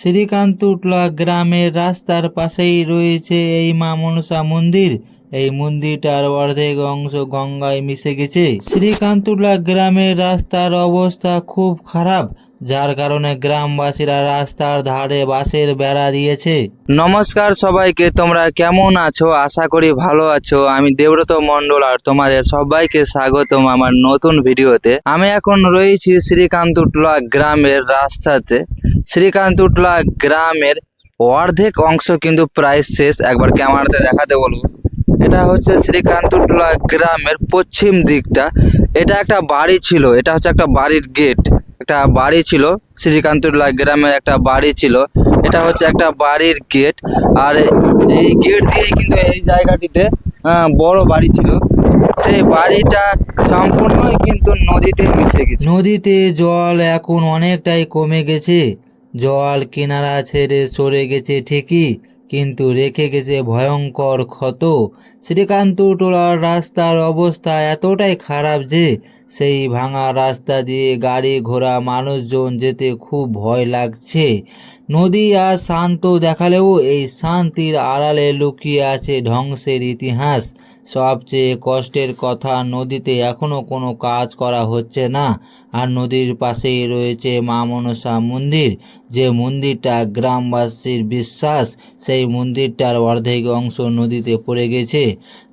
শ্রীকান্তটুলা গ্রামের রাস্তার পাশেই রয়েছে এই মা মনসা মন্দির। এই মন্দিরটার অর্ধেক অংশ গঙ্গায় মিশে গেছে। শ্রীকান্তটুলা গ্রামের রাস্তার অবস্থা খুব খারাপ, যার কারণে গ্রামবাসীরা রাস্তার ধারে বাঁশের বেড়া দিয়েছে। নমস্কার সবাইকে, তোমরা কেমন আছো? আশা করি ভালো আছো। আমি দেবব্রত মণ্ডল আর তোমাদের সবাইকে স্বাগতম আমার নতুন ভিডিওতে। আমি এখন রয়েছি শ্রীকান্তটুলা গ্রামের রাস্তাতে। শ্রীকান্তটুলা গ্রামের অর্ধেক অংশ কিন্তু প্রায় শেষ। একবার ক্যামেরাতে দেখাতে বলবো। এটা হচ্ছে শ্রীকান্তটুলা গ্রামের পশ্চিম দিকটা। এটা একটা বাড়ি ছিল, এটা হচ্ছে একটা বাড়ির গেট। একটা বাড়ি ছিল, শ্রীকান্তটুলা গ্রামের একটা বাড়ি ছিল। এটা হচ্ছে একটা বাড়ির গেট, আর এই গেট দিয়েই কিন্তু এই জায়গাটিতে বড় বাড়ি ছিল। সেই বাড়িটা সম্পূর্ণই কিন্তু নদীতে মিশে গেছে। নদীতে জল এখন অনেকটাই কমে গেছে। জল কিনারা ছেড়ে সরে গেছে ঠিকই, কিন্তু রেখে গেছে ভয়ঙ্কর ক্ষত। শ্রীকান্তটুলার রাস্তার অবস্থা এতটাই খারাপ যে সেই ভাঙা রাস্তা দিয়ে গাড়ি ঘোড়া মানুষজন যেতে খুব ভয় লাগছে। নদী আর শান্ত দেখালেও এই শান্তির আড়ালে লুকিয়ে আছে ধ্বংসের ইতিহাস। সবচেয়ে কষ্টের কথা, নদীতে এখনো কোনো কাজ করা হচ্ছে না। আর নদীর পাশেই রয়েছে মা মনসা মন্দির, যে মন্দিরটা গ্রামবাসীর বিশ্বাস সেই মন্দিরটার অর্ধেক অংশ নদীতে পড়ে গেছে।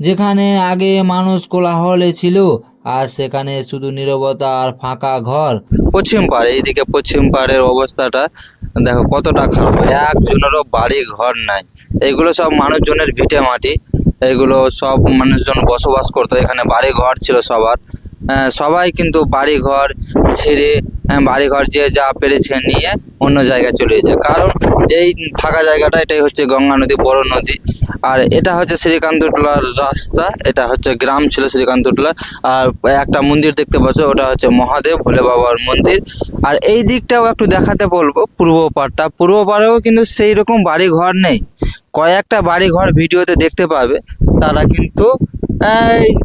যেখানে আগে মানুষ কোলাহলে ছিল, আর সেখানে শুধু নীরবতা আর ফাঁকা ঘর। পশ্চিম পাড়, এইদিকে পশ্চিম পাড়ের অবস্থাটা দেখো কতটা খারাপ। একজনেরও বাড়ি ঘর নাই। এগুলো সব মানুষজনের ভিটে মাটি। এগুলো সব মানুষজন বসবাস করতো, এখানে বাড়ি ঘর ছিল সবার। সবাই কিন্তু বাড়ি ঘর ছেড়ে বাড়ি ঘর যে যা পেরেছে নিয়ে অন্য জায়গায় চলে যায়। কারণ এই ফাঁকা জায়গাটা, এটাই হচ্ছে গঙ্গা নদী, বড় নদী। আর এটা হচ্ছে শ্রীকান্তটুলার রাস্তা। এটা হচ্ছে গ্রাম ছিল শ্রীকান্তটুলা। আর একটা মন্দির দেখতে পাচ্ছ, ওটা হচ্ছে মহাদেব ভোলে বাবার মন্দির। আর এই দিকটাও একটু দেখাতে বলবো, পূর্ব পাড়টা। পূর্ব পাড়েও কিন্তু সেই রকম বাড়ি ঘর নেই। কয়েকটা বাড়ি ঘর ভিডিওতে দেখতে পাবে, তারা কিন্তু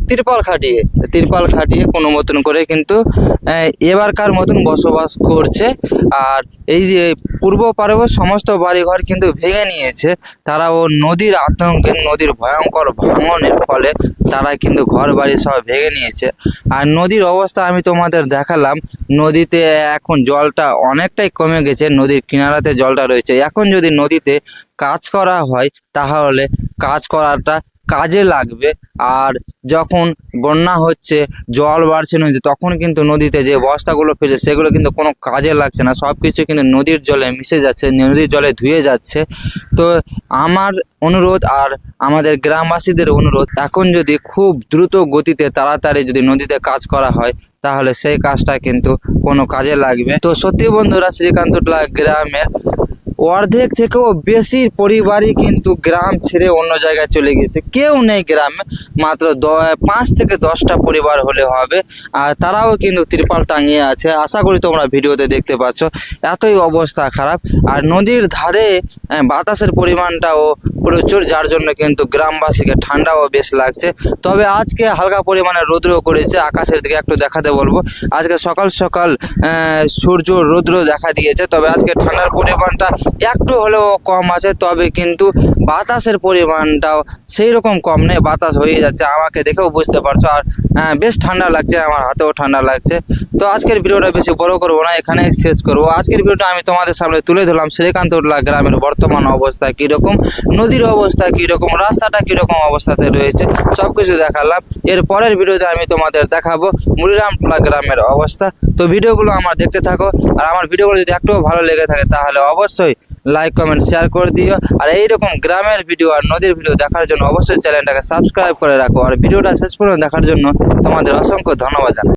তিরপাল খাটিয়ে কোনো মতন করে কিন্তু এবারকার মতন বসবাস করছে। আর এই যে পূর্ব পাড়েও সমস্ত বাড়িঘর কিন্তু ভেঙে নিয়েছে। তারাও নদীর আতঙ্কে, নদীর ভয়ঙ্কর ভাঙনের ফলে তারা কিন্তু ঘর বাড়ি সব ভেঙে নিয়েছে। আর নদীর অবস্থা আমি তোমাদের দেখালাম। নদীতে এখন জলটা অনেকটাই কমে গেছে। নদীর কিনারাতে জলটা রয়েছে। এখন যদি নদীতে কাজ করা হয় তাহলে কাজ করাটা কাজে লাগবে। আর যখন বন্যা হচ্ছে, জল বাড়ছে নদীতে, তখন কিন্তু নদীতে যে বস্তাগুলো ফেলছে সেগুলো কিন্তু কোনো কাজে লাগছে না। সব কিছু কিন্তু নদীর জলে মিশে যাচ্ছে, নদীর জলে ধুয়ে যাচ্ছে। তো আমার অনুরোধ আর আমাদের গ্রামবাসীদের অনুরোধ, এখন যদি খুব দ্রুত গতিতে তাড়াতাড়ি যদি নদীতে কাজ করা হয় তাহলে সেই কাজটা কিন্তু কোনো কাজে লাগবে। তো সত্যি বন্ধুরা, শ্রীকান্তটুলা গ্রামের অর্ধেক থেকেও বেশি পরিবারই কিন্তু গ্রাম ছেড়ে অন্য জায়গায় চলে গেছে। কেউ নেই গ্রামে, মাত্র 5 থেকে 10টা পরিবার হলে হবে। আর তারাও কিন্তু তিরপাল টাঙিয়ে আছে। আশা করি তোমরা ভিডিওতে দেখতে পাচ্ছ। এতই অবস্থা খারাপ। আর নদীর ধারে বাতাসের পরিমাণটাও প্রচুর, যার জন্য কিন্তু গ্রামবাসীকে ঠান্ডাও বেশ লাগছে। তবে আজকে হালকা পরিমাণে রৌদ্র করেছে। আকাশের দিকে একটু দেখাতে বলবো। আজকে সকাল সকাল সূর্য রৌদ্র দেখা দিয়েছে। তবে আজকে ঠান্ডার পরিমাণটা একটু হলেও কম আছে। তবে কিন্তু বাতাসের পরিমাণটাও সেই রকম কম নেই। বাতাস হয়ে যাচ্ছে, আমাকে দেখেও বুঝতে পারছো। আর বেশ ঠান্ডা লাগছে, আমার হাতেও ঠান্ডা লাগছে। তো আজকের ভিডিওটা বেশি বড় করবো না, এখানেই শেষ করবো। আজকের ভিডিওটা আমি তোমাদের সামনে তুলে ধরলাম শ্রীকান্তটুলা গ্রামের বর্তমান অবস্থা কীরকম, নদীর অবস্থা কীরকম, রাস্তাটা কীরকম অবস্থাতে রয়েছে, সব কিছু দেখালাম। এর পরের ভিডিওতে আমি তোমাদের দেখাবো মুলিরামটুলা গ্রামের অবস্থা। তো ভিডিওগুলো আমার দেখতে থাকো। আর আমার ভিডিওগুলো যদি একটুও ভালো লেগে থাকে তাহলে অবশ্যই লাইক কমেন্ট শেয়ার করে দিও। আর এইরকম গ্রামের ভিডিও আর নদীর ভিডিও দেখার জন্য অবশ্যই চ্যানেলটাকে সাবস্ক্রাইব করে রাখো। আর ভিডিওটা শেষ পর্যন্ত দেখার জন্য তোমাদের অসংখ্য ধন্যবাদ জানাই।